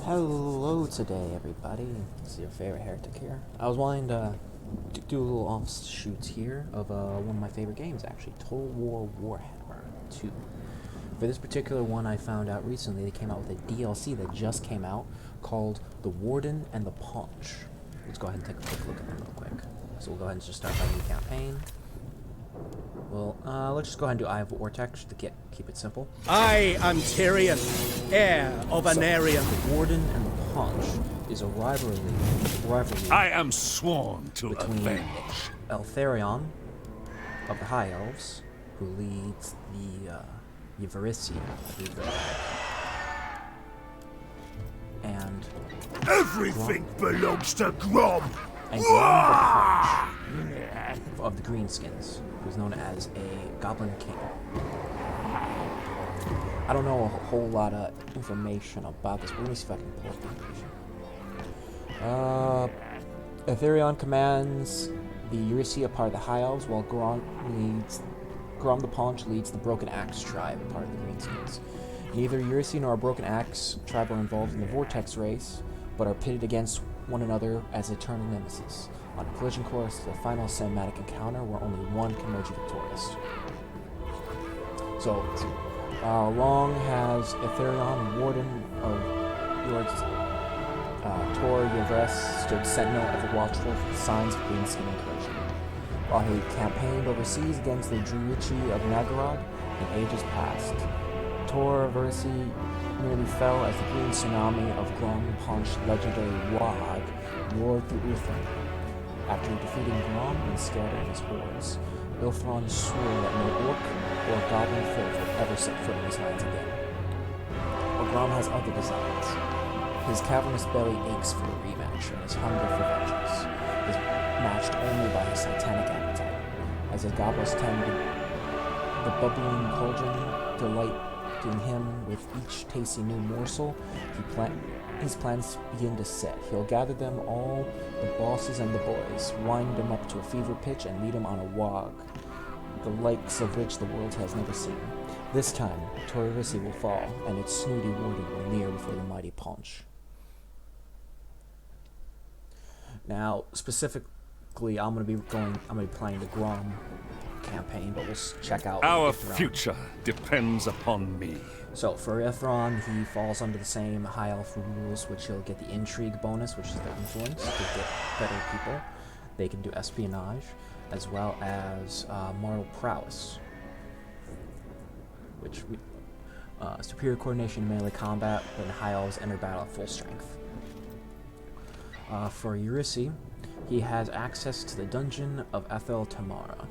Hello today, everybody. This is your favorite heretic here. I was wanting to do a little offshoots here of one of my favorite games, actually, Total War Warhammer 2. For this particular one, I found out recently they came out with a DLC that just came out called The Warden and The Paunch. Let's go ahead and take a quick look at them real quick. So we'll go ahead and just start my new campaign. Well, let's just go ahead and do Eye of Vortex to keep it simple. I am Tyrion, heir of Anarion. The Warden and the Paunch is a rivalry I am sworn to between avenge. Eltharion of the High Elves, who leads the Varisia, and Everything belongs to Grom. And Grom the Paunch of the Greenskins, who's known as a Goblin King. I don't know a whole lot of information about this, but let me see if I can pull up the information. Eltharion commands the Varisia, part of the High Elves, while Grom the Paunch leads the Broken Axe tribe, part of the Greenskins. Neither Varisia nor Broken Axe tribe are involved in the Vortex race, but are pitted against one another as eternal nemesis, on a collision course to the final cinematic encounter where only one can emerge victorious. So, long has Eltharion, Warden of Yord's Tor Yvres, stood sentinel ever watchful for the signs of Greenskin incursion. While he campaigned overseas against the Druichi of Nagorod in ages past, Tor Yvres nearly fell as the green tsunami of Grom the Paunch's legendary Wag roared through Uthran. After defeating Grom and scattering his hordes, Ilthron swore that no orc or goblin filth would ever set foot in his lands again. But Grom has other designs. His cavernous belly aches for a rematch, and his hunger for vengeance is matched only by his satanic appetite. As his goblins tend the bubbling cauldron delighting him with each tasty new morsel, his plans begin to set. He'll gather them all, the bosses and the boys, wind them up to a fever pitch, and lead them on a wog, the likes of which the world has never seen. This time, Tor Yvres will fall, and its snooty warden will kneel before the mighty Paunch. Now, specifically, I'm gonna be playing the Grom campaign, but we'll check out Our Ithron. future depends upon me. So for Ithron, he falls under the same High Elf rules, which he'll get the intrigue bonus, which is their influence to get better people. They can do espionage, as well as mortal prowess, which superior coordination in melee combat when High Elves enter battle at full strength. For Varisia, he has access to the dungeon of Ethel Tamara.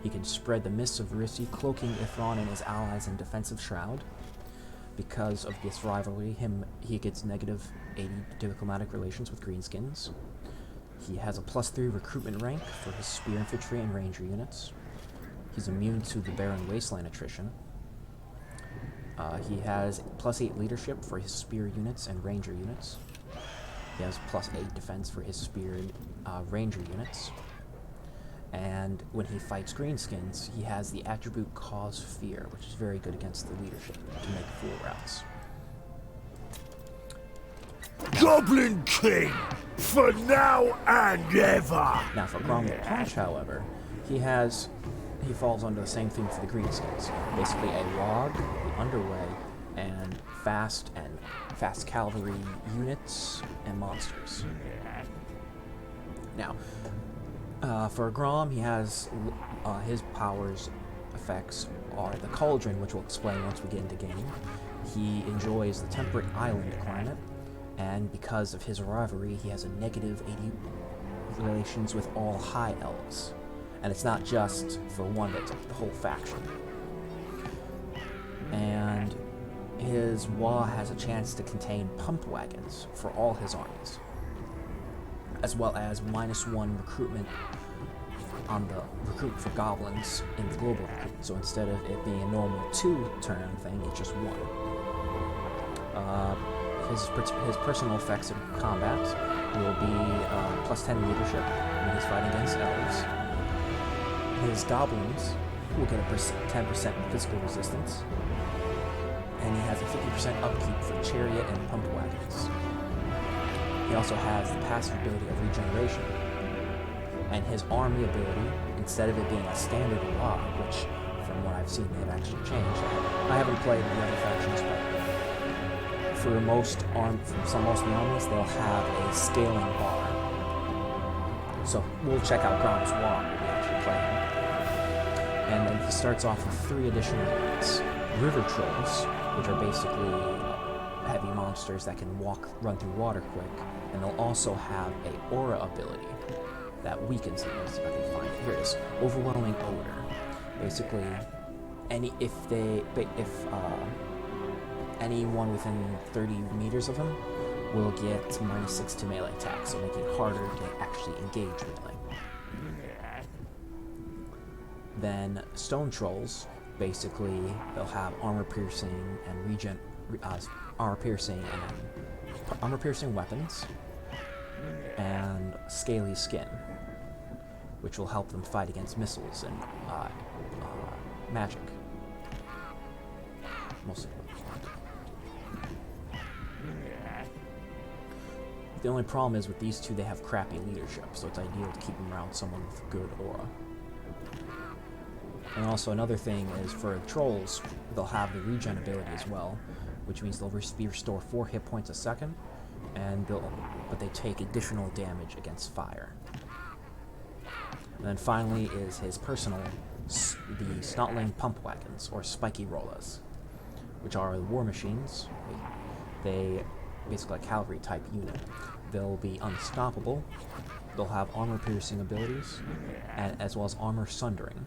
He can spread the mists of Varisia, cloaking Ithron and his allies in defensive shroud. Because of this rivalry, he gets negative 80 diplomatic relations with Greenskins. He has a +3 recruitment rank for his spear infantry and ranger units. He's immune to the barren wasteland attrition. He has +8 leadership for his spear units and ranger units. He has +8 defense for his spear ranger units. And when he fights Greenskins, he has the attribute Cause Fear, which is very good against the leadership to make fool routes. Goblin King, for now and ever. Now for Grom the Paunch, however, he falls under the same theme for the Greenskins. Basically a Wog, the Underway, and fast cavalry units and monsters. Now, for Grom, he has his powers effects are the Cauldron, which we'll explain once we get into game. He enjoys the temperate island climate, and because of his rivalry, he has a negative 80 relations with all High Elves. And it's not just for one, but the whole faction. And his Wa has a chance to contain pump wagons for all his armies, as well as -1 recruitment on the recruit for goblins in the global recruitment. So instead of it being a normal 2-turn thing, it's just 1. His personal effects in combat will be +10 leadership when he's fighting against elves. His goblins will get a 10% physical resistance, and he has a 50% upkeep for chariot and pump wagons. he also has the passive ability of regeneration. And his army ability, instead of it being a standard lock, which from what I've seen they've actually changed. I haven't played the other factions, but for most armies, they'll have a scaling bar. So we'll check out Grom's Wand when we actually play him. And then he starts off with 3 additional units. River Trolls, which are basically heavy monsters that can run through water quick, and they'll also have a aura ability that weakens them. Let's see if I can find it. Here it is. Overwhelming Odor. Basically, anyone within 30 meters of him will get -6 to melee attack, so making it harder to actually engage melee. Then Stone Trolls, basically they'll have armor piercing and armor piercing weapons and scaly skin, which will help them fight against missiles and magic. Mostly. The only problem is with these two, they have crappy leadership, so it's ideal to keep them around someone with good aura. And also another thing is for trolls, they'll have the regen ability as well, which means they'll restore 4 hit points a second, but they take additional damage against fire. And then finally is his personal, the Snotling Pump Wagons, or Spiky Rollers, which are war machines. They basically a cavalry type unit. They'll be unstoppable. They'll have armor piercing abilities, as well as armor sundering.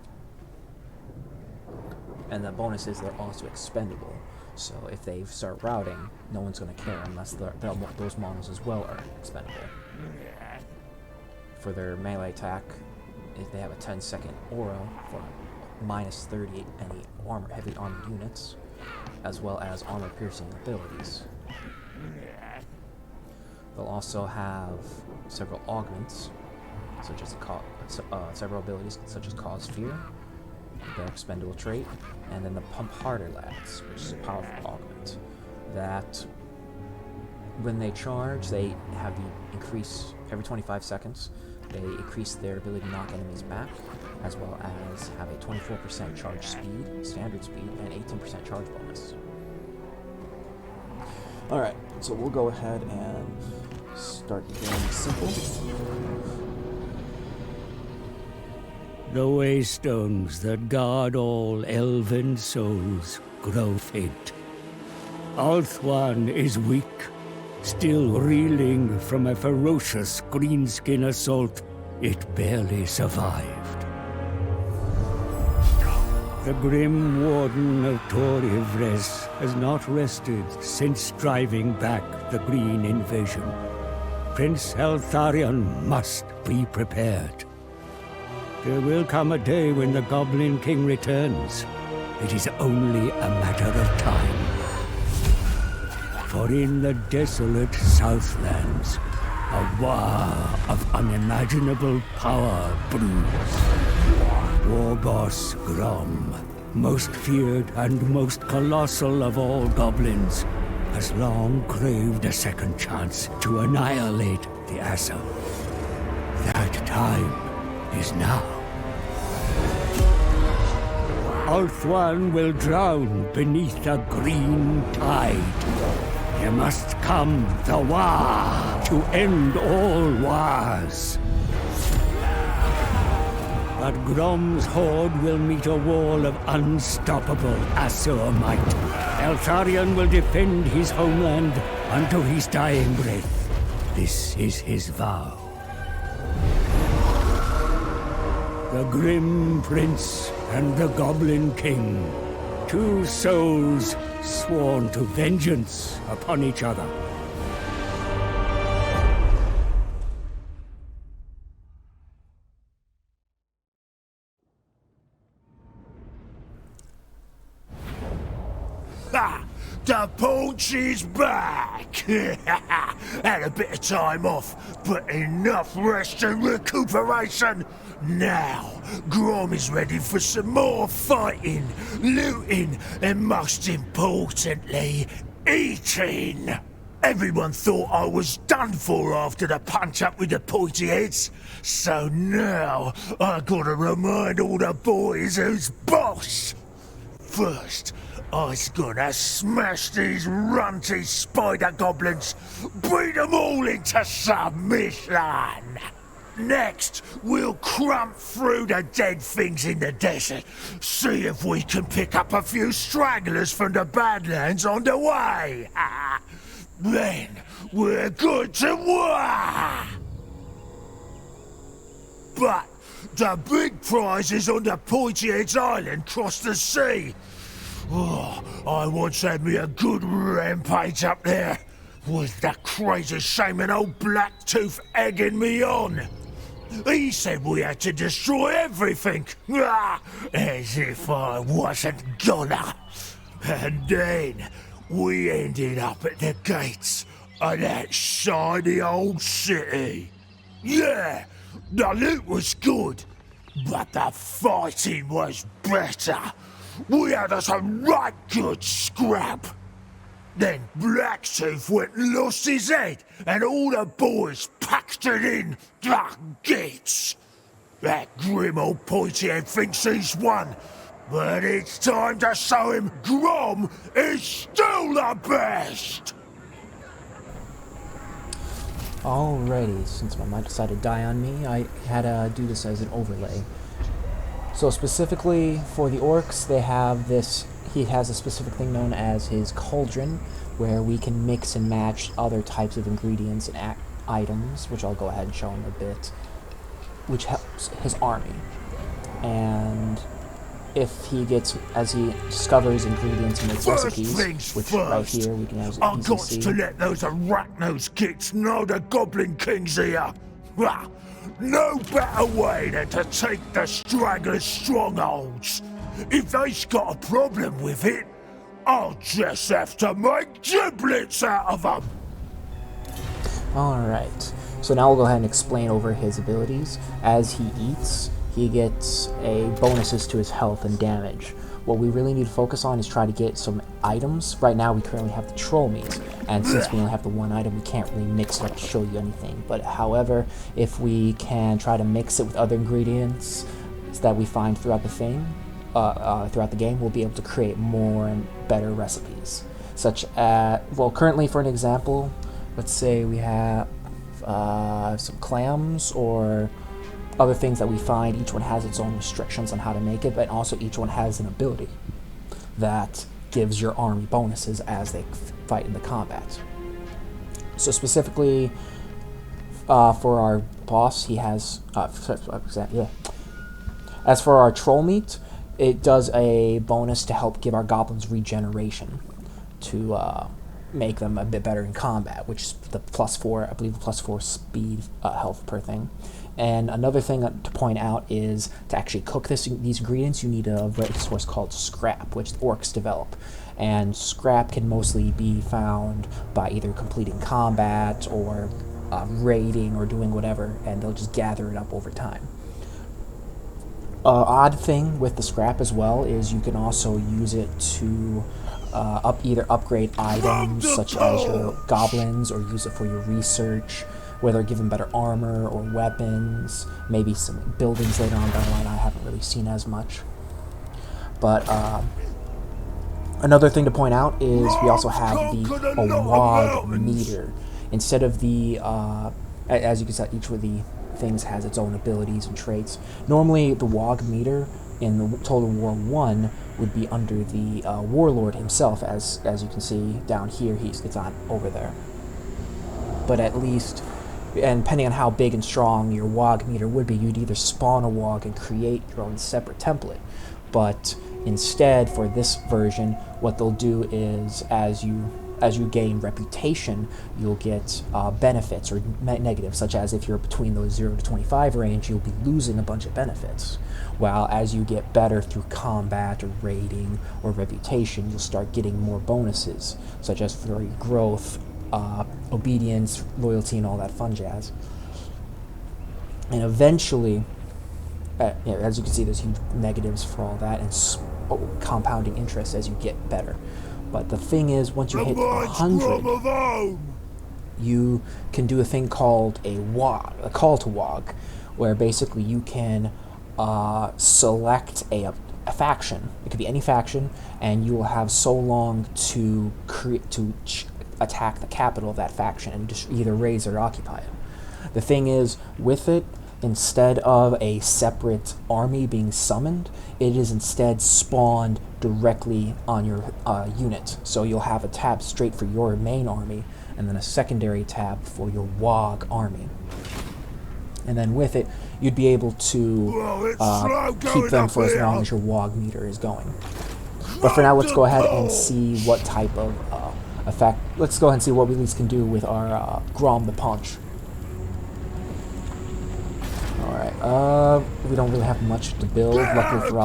And the bonus is they're also expendable. So if they start routing, no one's going to care unless those models as well are expendable. For their melee attack, if they have a 10-second aura for -30 any heavy armored units, as well as armor piercing abilities. They'll also have several augments, such as several abilities such as Cause Fear, their expendable trait, and then the Pump Harder Lads, which is a powerful augment that when they charge, they have the increase every 25 seconds. They increase their ability to knock enemies back, as well as have a 24% charge speed, standard speed, and 18% charge bonus. Alright, so we'll go ahead and start the game simple. The waystones that guard all elven souls grow faint. Althwan is weak, still reeling from a ferocious greenskin assault it barely survived. The grim warden of Tor Ivres has not rested since driving back the green invasion. Prince Eltharion must be prepared. There will come a day when the Goblin King returns. It is only a matter of time. For in the desolate Southlands, a war of unimaginable power brews. War boss Grom, most feared and most colossal of all goblins, has long craved a second chance to annihilate the Asa. That time is now. Althwan will drown beneath a green tide. There must come the war to end all wars. But Grom's horde will meet a wall of unstoppable Asur might. Eltharion will defend his homeland until his dying breath. This is his vow. The Grim Prince and the Goblin King, 2 souls sworn to vengeance upon each other. Ha! The Paunch is back! Had a bit of time off, but enough rest and recuperation! Now, Grom is ready for some more fighting, looting, and most importantly, eating! Everyone thought I was done for after the punch-up with the pointy heads. So now I gotta remind all the boys who's boss. First, I's gonna smash these runty spider goblins, beat them all into submission. Next, we'll crump through the dead things in the desert, see if we can pick up a few stragglers from the Badlands on the way. Then, we're good to war! But the big prize is on the Pointy Heads Island across the sea. Oh, I once had me a good rampage up there, with the crazy shaman old Blacktooth egging me on. He said we had to destroy everything, as if I wasn't gonna. And then we ended up at the gates of that shiny old city. Yeah, the loot was good, but the fighting was better. We had us a right good scrap. Then Blacktooth went and lost his head, and all the boys packed it in the gates. That grim old pointy head thinks he's won, but it's time to show him Grom is still the best! Alrighty, since my mic decided to die on me, I had to do this as an overlay. So specifically for the orcs, they have this, he has a specific thing known as his cauldron, where we can mix and match other types of ingredients and items, which I'll go ahead and show him a bit, which helps his army. And if he gets, as he discovers ingredients and makes recipes, which right here we can easily I've got see. to let those arachnos kids know the Goblin King's here. No better way than to take the stragglers' strongholds. If they've got a problem with it, I'll just have to make giblets out of them. Alright, so now we'll go ahead and explain over his abilities. As he eats, he gets bonuses to his health and damage. What we really need to focus on is try to get some items. Right now we currently have the troll meat, and since we only have the one item, we can't really mix it up to show you anything. But however, if we can try to mix it with other ingredients that we find throughout the thing, throughout the game, we'll be able to create more and better recipes. Such as, well, currently for an example, let's say we have some clams or other things that we find. Each one has its own restrictions on how to make it, but also each one has an ability that gives your army bonuses as they fight in the combat. So specifically for our boss, he has as for our troll meat, it does a bonus to help give our goblins regeneration to make them a bit better in combat, which is the +4, I believe the +4 speed health per thing. And another thing to point out is to actually cook these ingredients, you need a resource called scrap, which the orcs develop. And scrap can mostly be found by either completing combat or raiding or doing whatever, and they'll just gather it up over time. Odd thing with the scrap as well is you can also use it to either upgrade items such as your goblins, or use it for your research, whether give them better armor or weapons, maybe some buildings later on down the line I haven't really seen as much. But another thing to point out is we also have the WAG meter. Instead of the, as you can see, each of the things has its own abilities and traits. Normally the WAG meter in the Total War 1 would be under the Warlord himself, as you can see down here, it's on over there. But at least, and depending on how big and strong your WAG meter would be, you'd either spawn a WAG and create your own separate template. But instead, for this version, what they'll do is, as you gain reputation, you'll get benefits or negatives, such as if you're between those 0 to 25 range, you'll be losing a bunch of benefits. While as you get better through combat or raiding or reputation, you'll start getting more bonuses, such as for your growth, obedience, loyalty, and all that fun jazz. And eventually, as you can see, there's huge negatives for all that, and compounding interest as you get better. But the thing is, once you hit Reminds 100, Grom of home. you can do a thing called a call to WOG, where basically you can select a faction. It could be any faction, and you will have so long to attack the capital of that faction and just either raise or occupy it. The thing is, with it, instead of a separate army being summoned, it is instead spawned directly on your unit. So you'll have a tab straight for your main army, and then a secondary tab for your WOG army. And then with it, you'd be able to keep them for as long as your WOG meter is going. But for now, let's go ahead and see what type of effect. Let's go ahead and see what we at least can do with our Warden The Paunch. Alright, we don't really have much to build. Luckily for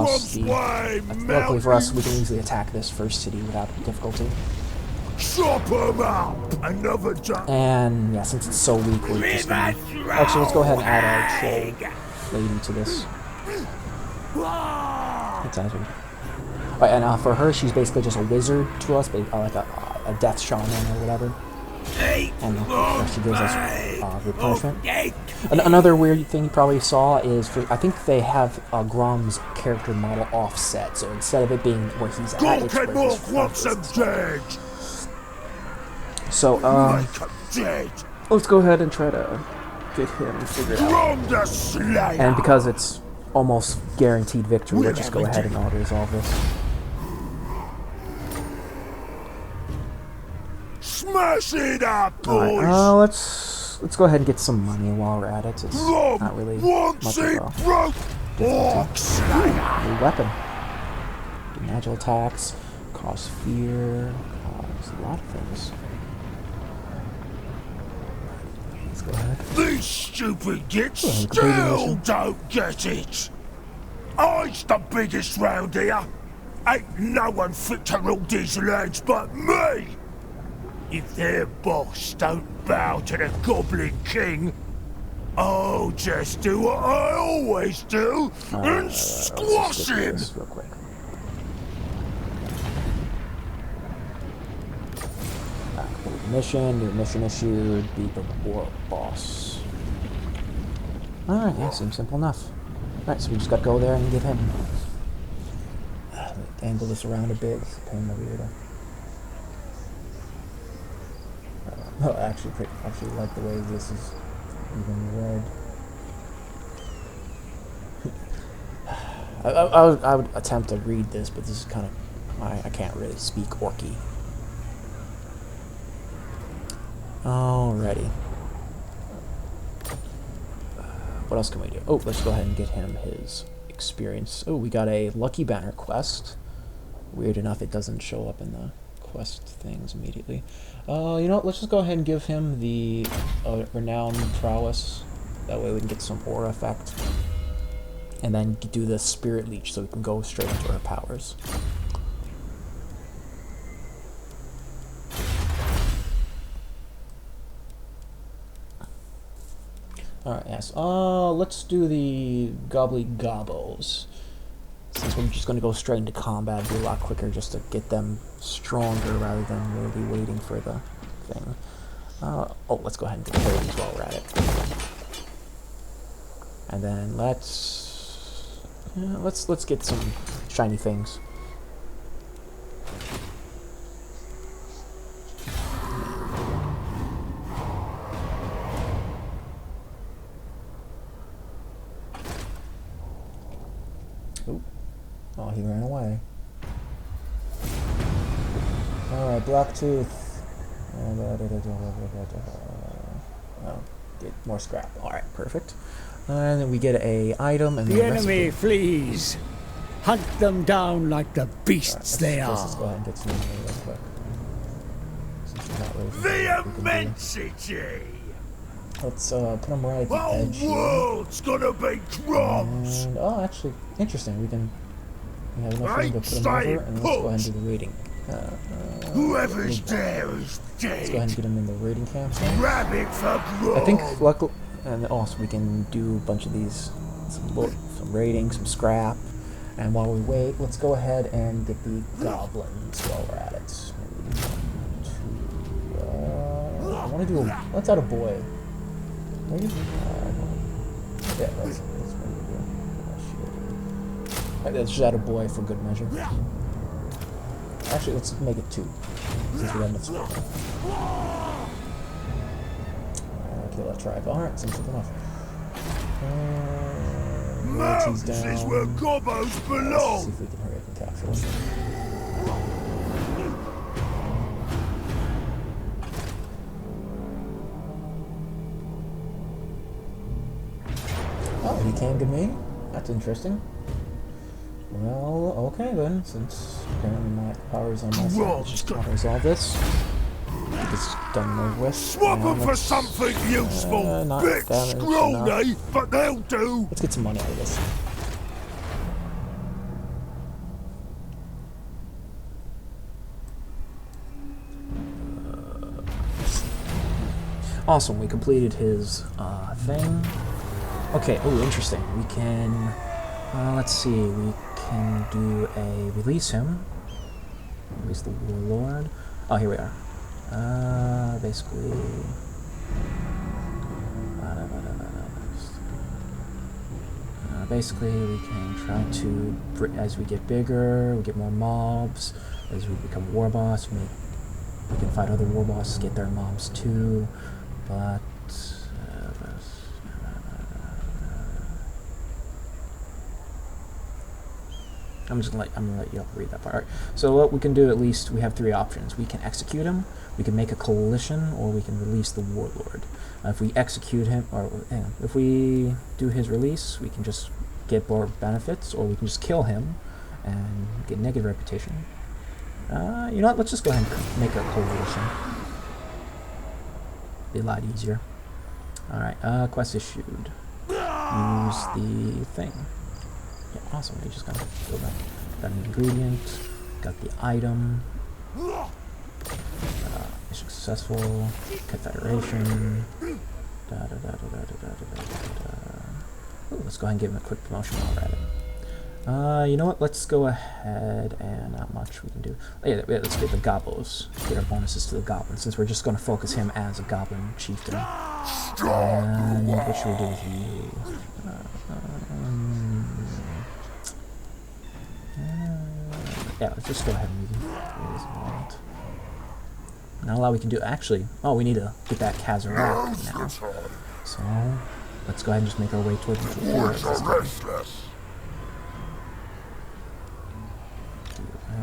us, we can easily attack this first city without difficulty. Chop 'em up! Another jump. And yeah, since it's so weak, we're just gonna... Actually, let's go ahead and add our troll lady to this. That sounds weird. Right, and for her, she's basically just a wizard to us, like a death shaman or whatever. And she gives us replenishment. Another weird thing you probably saw is, I think they have Grom's character model offset, so instead of it being where he's at, it's where his front is. So, let's go ahead and try to get him figured out. And because it's almost guaranteed victory, let's just go ahead and auto-resolve this. Smash it up, boys! Alright, let's go ahead and get some money while we're at it. It's not really much of a new weapon. Do magical attacks, cause fear, cause a lot of things. Let's go ahead. These stupid gits still don't get it! I's the biggest round here! Ain't no one fit to rule these lands but me! If their boss don't bow to the Goblin King, I'll just do what I always do and squash him! Real quick. Mission, new mission issued, beat the war boss. Alright, yeah, seems simple enough. Alright, so we just gotta go there and get him. Angle this around a bit, it's a pain in the rear. I actually like the way this is even red. I would attempt to read this, but this is kind of... I can't really speak Orky. Alrighty. What else can we do? Oh, let's go ahead and get him his experience. Oh, we got a Lucky Banner quest. Weird enough, it doesn't show up in the quest things immediately. You know what? Let's just go ahead and give him the Renowned Prowess. That way we can get some aura effect. And then do the Spirit Leech so we can go straight into our powers. Alright, yes. Let's do the Gobbly Gobbles. Since we're just going to go straight into combat, it'd be a lot quicker just to get them stronger rather than really waiting for the thing. Oh, let's go ahead and get these while we're at it. And then let's get some shiny things. Oh, he ran away. Alright, Black Tooth. Oh, get more scrap. Alright, perfect. And then we get a item and the enemy flees. Hunt them down like the beasts they are. Let's go ahead and get some money real quick. The immensity! Let's put them right at the edge here. The world's gonna be crumbs! And, oh, actually, interesting. We have enough room to put them over, and let's go ahead and do the raiding. Whoever's there is dead. Let's go ahead and get him in the raiding camp. Grab it for grub. I think, luckily, and also we can do a bunch of these, some raiding, some scrap. And while we wait, let's go ahead and get the goblins while we're at it. I want to do a... Let's add a boy. Maybe? Yeah, that's what we do. Let's just add a boy for good measure. Actually, let's make it 2, since we have enough space. Kill that tribe. Alright, seems like enough. Mountains is where gobos Let's belong! see if we can hurry up and capture this. Oh, he came to me? That's interesting. Well, okay then, since apparently my power is on my side, let's just try to resolve this. Get this done and over with. Swap them for something useful! not Bit damage, scrawny, but they'll do! Let's get some money out of this. Awesome, we completed his thing. Okay, oh, interesting. We can, let's see, we can do a release him. Release the warlord. Oh, here we are. Basically... basically, we can try to, as we get bigger, we get more mobs. As we become war boss, we can fight other war bosses, get their mobs too. But I'm gonna let you read that part. All right. So what we can do, at least, we have 3 options. We can execute him, we can make a coalition, or we can release the warlord. If we execute him, or hang on, if we do his release, we can just get more benefits, or we can just kill him and get negative reputation. You know what? Let's just go ahead and make a coalition. Be a lot easier. All right. Quest issued. Use the thing. Yeah, awesome. We just gotta go back. Got an ingredient. Got the item. Mission successful. Confederation. Ooh, let's go ahead and give him a quick promotion while we're at it. You know what? Let's go ahead and not much we can do. Oh, yeah, let's get the gobos. Get our bonuses to the goblins, since we're just going to focus him as a goblin chieftain. And what should we do with you? Yeah, let's just go ahead and move him. Not a lot we can do. Actually, oh, we need to get that Kazarak now. So, let's go ahead and just make our way towards the forest this time.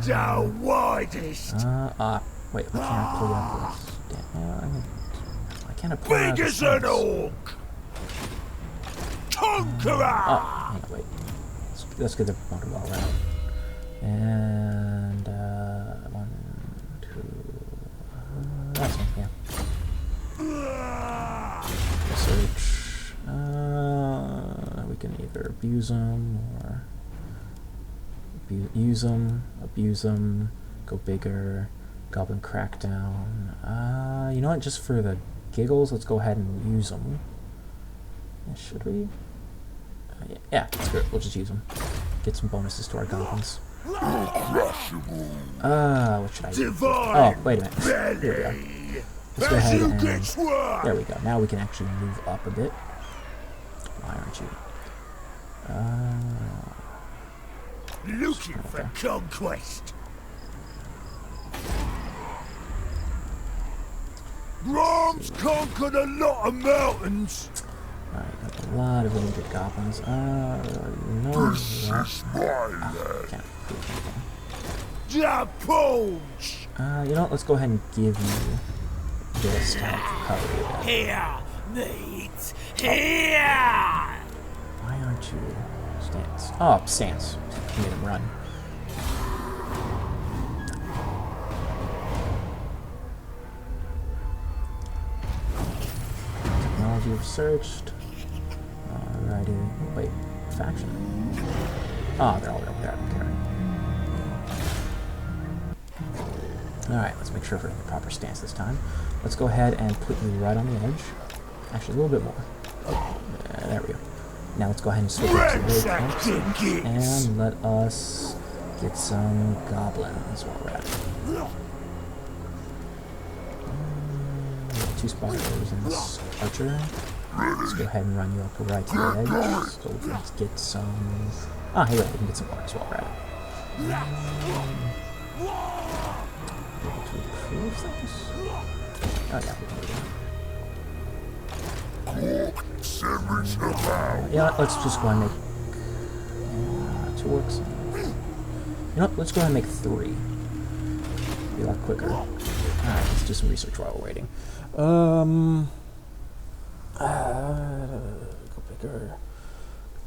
The widest! Wait, I can't pull up this. I can't pull out Big as an orc! Conqueror! Oh, hang on, wait. Let's get the motor ball out. And, 1, 2... that's one, yeah. Search. We can either abuse them, or... use them, abuse them, go bigger, goblin crackdown. You know what, just for the giggles, let's go ahead and use them. Should we? Yeah, screw it, we'll just use them. Get some bonuses to our goblins. What should I use? Oh, wait a minute. Here we go. Let's go ahead and... there we go. Now we can actually move up a bit. Why aren't you? Looking for conquest. Brahms conquered a lot of mountains. Alright, got a lot of injured goblins. No. Can't prove anything. The Paunch. You know what? Let's go ahead and give you this time for cover. Here, mate. Here. Why aren't you stance? Oh, stance. Made him run. Technology researched. Alrighty. Wait, faction. Oh, they're all up there. Okay. Alright, let's make sure we're in the proper stance this time. Let's go ahead and put you right on the edge. Actually, a little bit more. There we go. Now let's go ahead and switch up to the Ransack the geeks. and let us get some goblins while we're at it. 2 spiders and this archer. Let's go ahead and run you up right to the edge so we can get some. Ah, hey, wait, we can get some orcs while we're at it. Able to improve things? Oh, yeah, we can do that. Yeah, let's just go ahead and make 2 orcs. You know what? Let's go ahead and make 3. Be a lot quicker. Alright, let's do some research while we're waiting. Go bigger.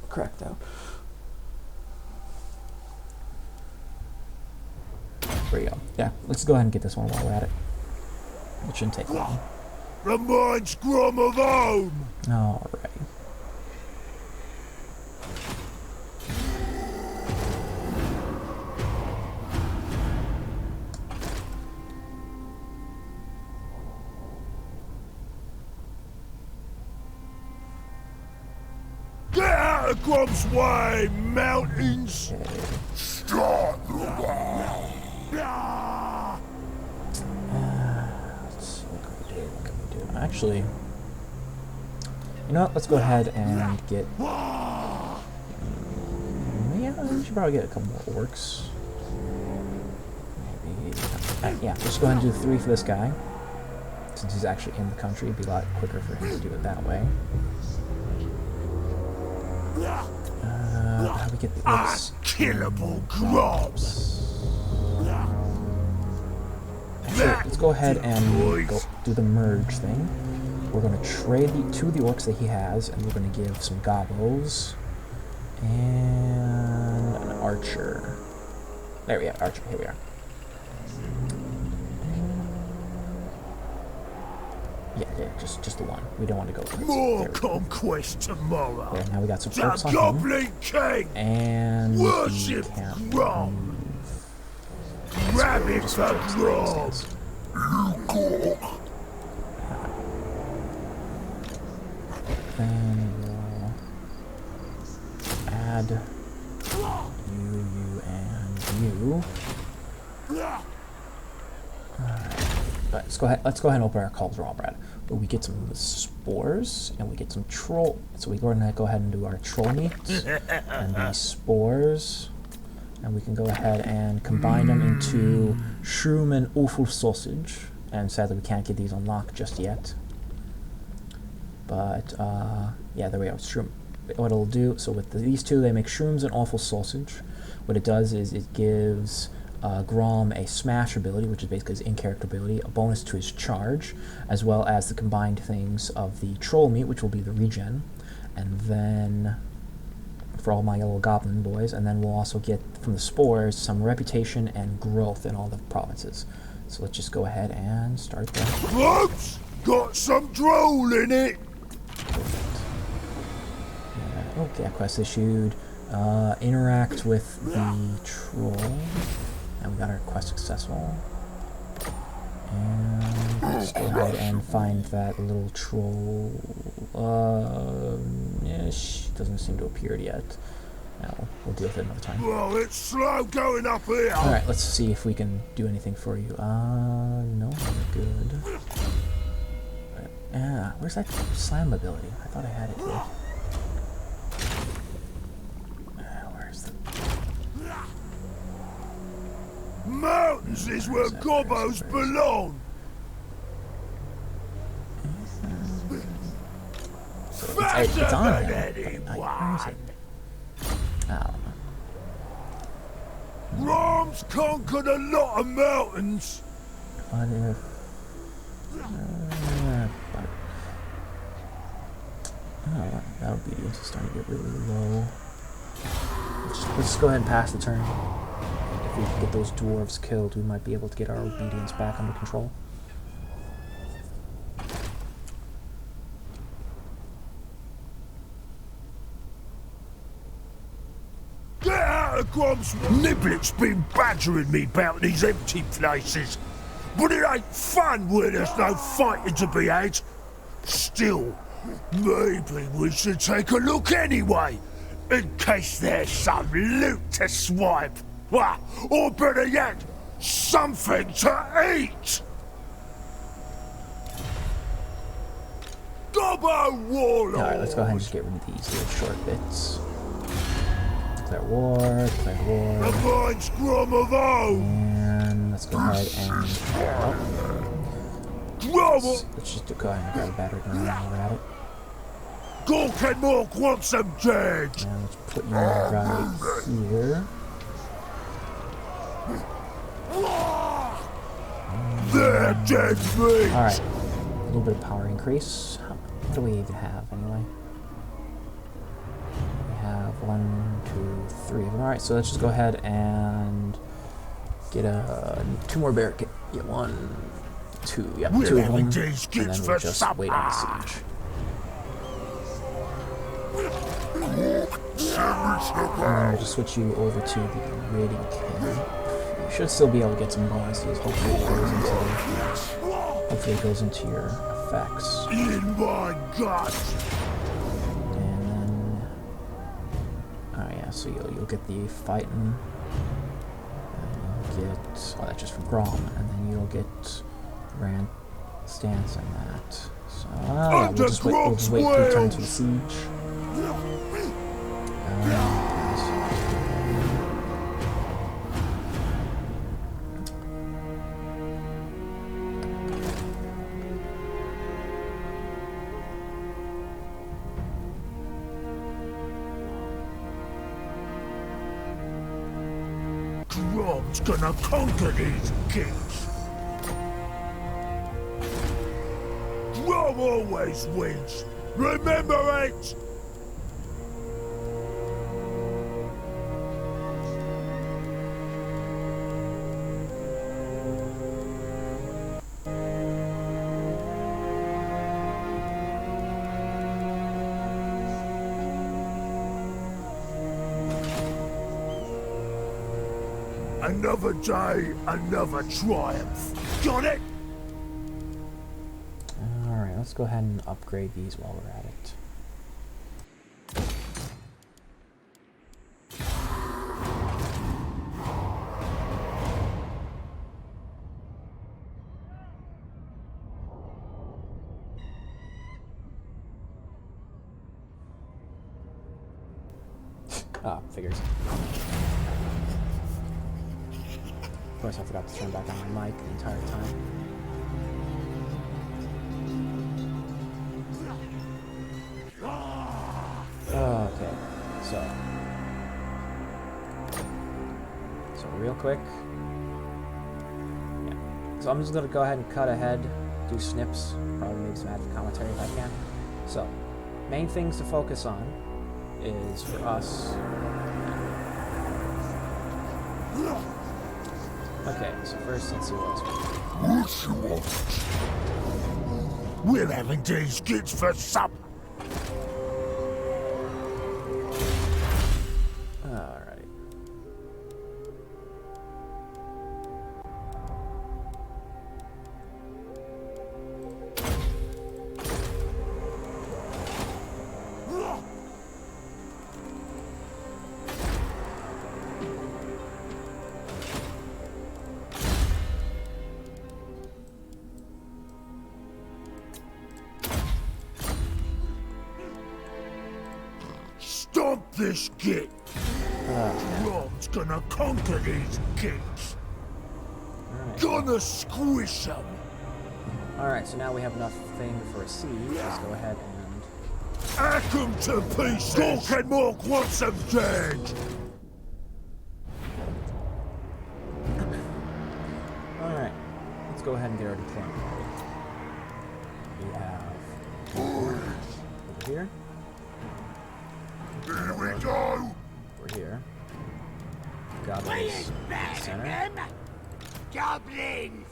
Cracked out. There we go. Yeah, let's go ahead and get this one while we're at it. It shouldn't take long. Reminds Grom of home. Alright. Get out of Grom's way, mountains. Start the war. Let's see, what can we do? Actually, you know what? Let's go ahead and get. Yeah, we should probably get a couple more orcs. Maybe. Yeah, let's go ahead and do 3 for this guy. Since he's actually in the country, it'd be a lot quicker for him to do it that way. How do we get the orcs? Unkillable Grobs. Actually, let's go ahead and go do the merge thing. We're going to trade 2 of the orcs that he has, and we're going to give some gobos and an archer. There we are, archer. Here we are. Yeah, just the one. We don't want to go crazy. More conquest tomorrow. There, now we got some The orcs on him, Goblin King. and Worship we can't Grom. move. Grab it for Grom. Then we'll add you, and you. Alright. Let's go ahead and open our cauldron, Brad. But we get some spores and we get some troll. So we're going to go ahead and do our troll meat and these spores. And we can go ahead and combine them into shroom and awful sausage. And sadly, we can't get these unlocked just yet. But yeah, there we go. Shroom. What it'll do, so with these 2, they make shrooms and awful sausage. What it does is it gives Grom a smash ability, which is basically his in-character ability, a bonus to his charge, as well as the combined things of the troll meat, which will be the regen, and then for all my little goblin boys, and then we'll also get from the spores some reputation and growth in all the provinces. So let's just go ahead and start that. Grobs got some droll in it. Okay, quest issued. Interact with the troll. And we got our quest successful. And let's go ahead and find that little troll. Yeah, she doesn't seem to appear yet. No, we'll deal with it another time. Well, it's slow going up here. Alright, let's see if we can do anything for you. No, we're good. Yeah, where's that slam ability? I thought I had it here. Where's the... Mountains is where gobos belong. So it's on him. But where is it? I don't know. Grom's conquered a lot of mountains. What if... oh, that obedience is starting to get really low. Let's go ahead and pass the turn. If we can get those dwarves killed, we might be able to get our obedience back under control. Get out of Grom's... Niblet's been badgering me about these empty places. But it ain't fun where there's no fighting to be had. Still, Maybe we should take a look anyway, in case there's some loot to swipe. Or better yet, something to eat! Gobbo Warlord! Alright, let's go ahead and just get rid of these little short bits. Declare war, declare war. The mind's Grom of old! And let's go ahead and... Let's just go ahead and grab a battery gun while we're at it. Gork and Mork want some dead! Now let's put you right here. They're dead meat! Alright, a little bit of power increase. What do we even have anyway? We have 1, 2, 3 of them. Alright, so let's just go ahead and get 2 more barricades. Get 1, 2, yep, 2 of them. And then we'll just wait on the siege. And then we'll just switch you over to the raiding camp. You should still be able to get some bonuses. Hopefully it goes into your effects. In my guts! And then, oh yeah, so you'll get the fighting. And you'll get, oh, that's just from Grom, and then you'll get Rand stance and that. So yeah, we'll just wait for the turn to the siege. Grom's gonna conquer these kings! Grom always wins! Remember it! Another day, another triumph. Got it? Alright, let's go ahead and upgrade these while we're at it. Figures. Of course, I forgot to turn back on my mic the entire time. Okay, so real quick. Yeah. So I'm just gonna go ahead and cut ahead, do snips, probably maybe some added commentary if I can. So, main things to focus on is for us. Okay, so first let's see what else we're having these kids for supper. Alrighty. Stop this git! Grom's gonna conquer these kids! Alright. Gonna squish them! Alright, so now we have enough thing for a siege. Let's go ahead and... Hack them to pieces! Gork and Mork wants them dead! Alright, let's go ahead and get our deployment ready. We have... over here. Here we go! We're here. Goblins in the center. Goblins!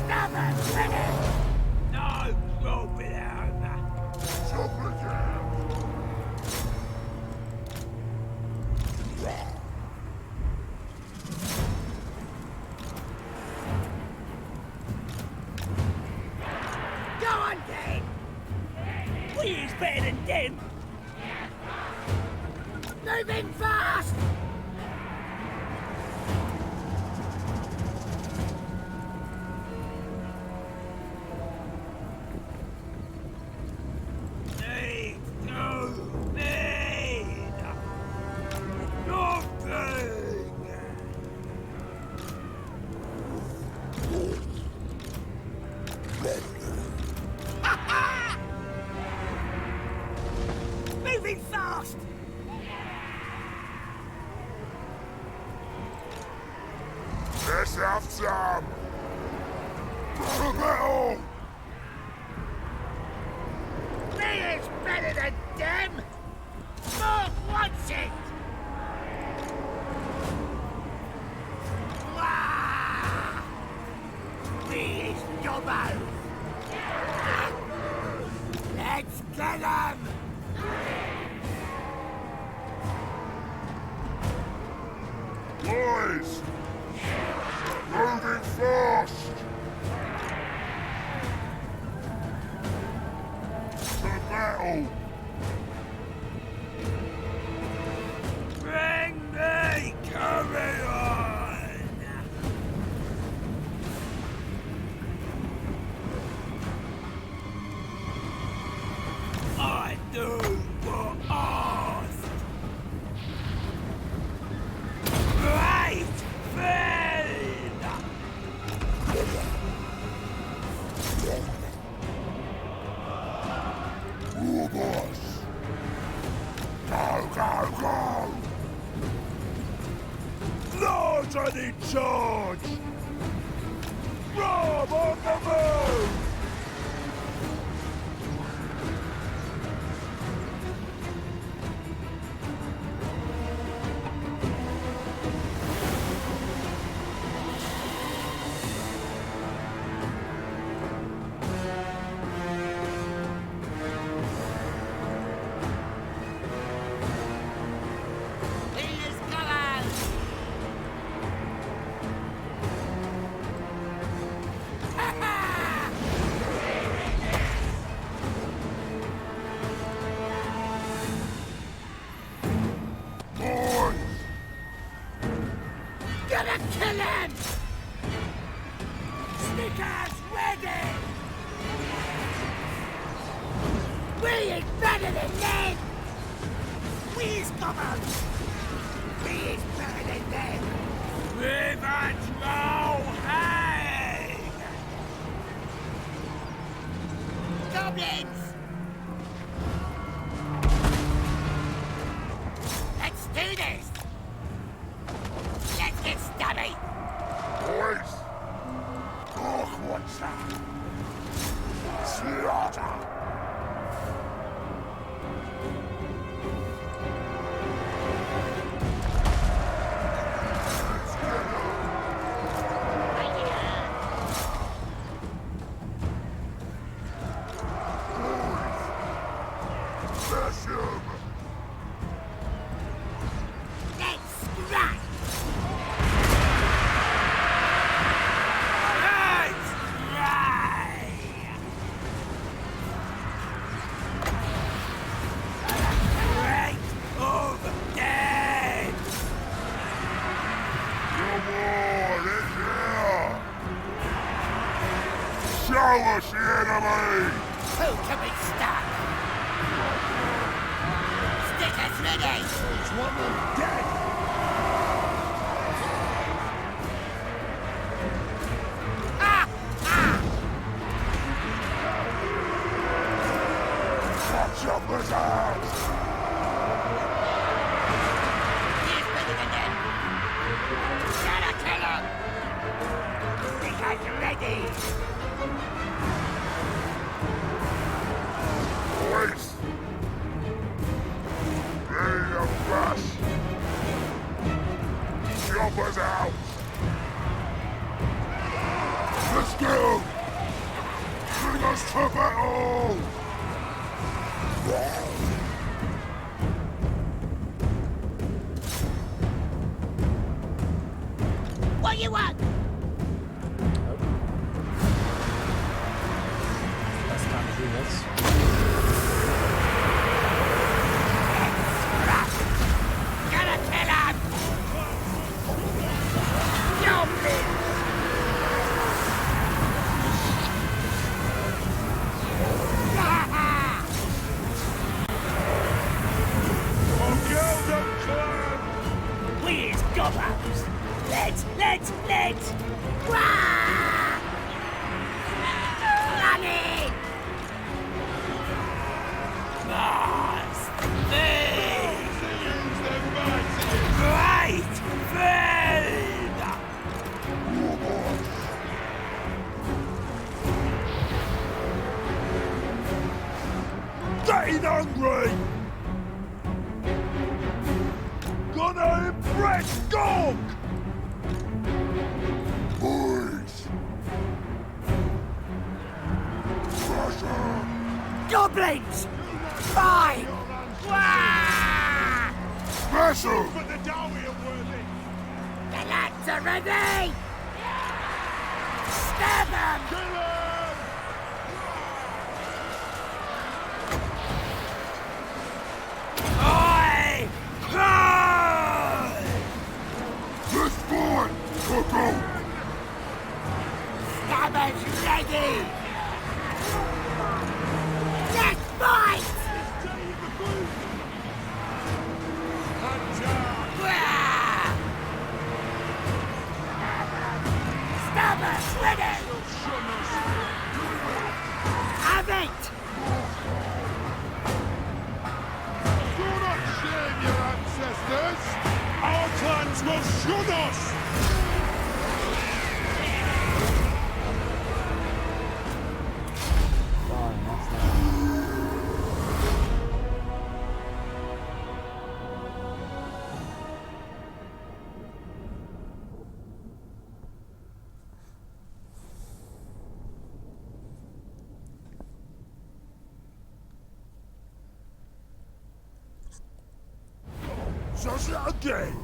Stop it! No, Rob! Go on then! We is better than them! Moving fast! Need to need nothing. Moving fast! Let's have some. Metal. Me is better than them! Mark wants it! Wah! Me is Jobbo! Let's get 'em! Boys, moving fast. To battle. Bring me carry-on. I do what asked. Right, friend. Robots. Go, go, go. Lords are in charge. Rob on the move. He is coming! Boys, Gonna kill him! Snickers ready! We is better than them! We is coming! We is better than them! revenge roll hang. Goblins! Let's do this! Let's get stubby! Boys, look what's that. Slaughter. Smash him! Let's scratch! Let's fly! Great of dead! Your war is here! Show us the enemy! Who can we stop? Stickers ready! There's one of them dead! Ah! Ah! Watch your blizzards! He's better than them! Gotta kill him! Stickers ready! Boys! Ready to rush! Choppers out! Let's go! Bring us to battle! What you want? do this. Gotta kill him! Yo, please! Please, gobbos! Let's! Wah! Running! Mars! Right! Field! Getting hungry! Gonna impress Gog! Boys! Goblins! Fine! Wah! Smash 'em! The lads are ready! Stab them! Oi! Cry! This boy! Coco! Stabbers ready! Let's fight! Wah! Stabbers ready! Have it! Do not shame your ancestors! Our clans will shun us! Fine, that's not. Does it again!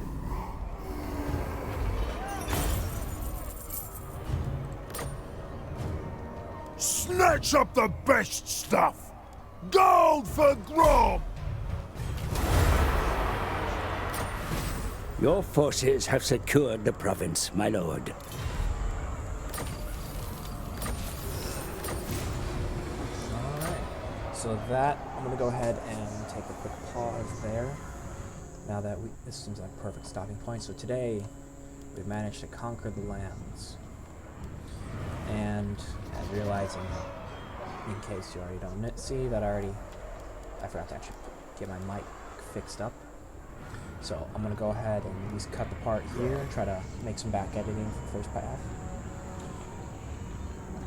Snatch up the best stuff! Gold for Grom! Your forces have secured the province, my lord. Alright. So that, I'm going to go ahead and take a quick pause there. Now that this seems like a perfect stopping point. So today, we've managed to conquer the lands. And realizing, in case you already don't see, that I forgot to actually get my mic fixed up. So I'm going to go ahead and at least cut the part here and try to make some back editing for the first path.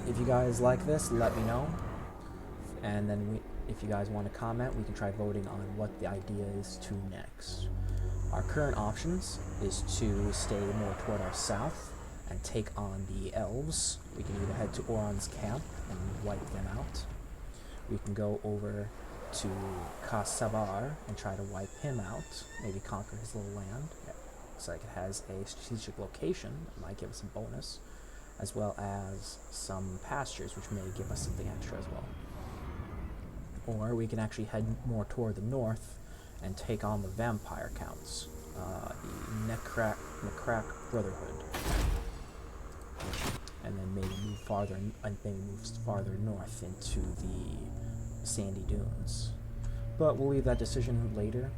If you guys like this, let me know. And then if you guys want to comment, we can try voting on what the idea is to next. Our current options is to stay more toward our south and take on the elves. We can either head to Oron's camp and wipe them out. We can go over to Kasavar and try to wipe him out, maybe conquer his little land. Yeah. Looks like it has a strategic location, it might give us a bonus, as well as some pastures, which may give us something extra as well. Or we can actually head more toward the north and take on the vampire counts, the Necrak Brotherhood, and then maybe move farther north into the Sandy Dunes. But we'll leave that decision later.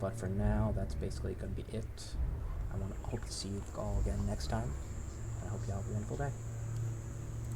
But for now, that's basically going to be it. I hope to see you all again next time. I hope you have a wonderful day.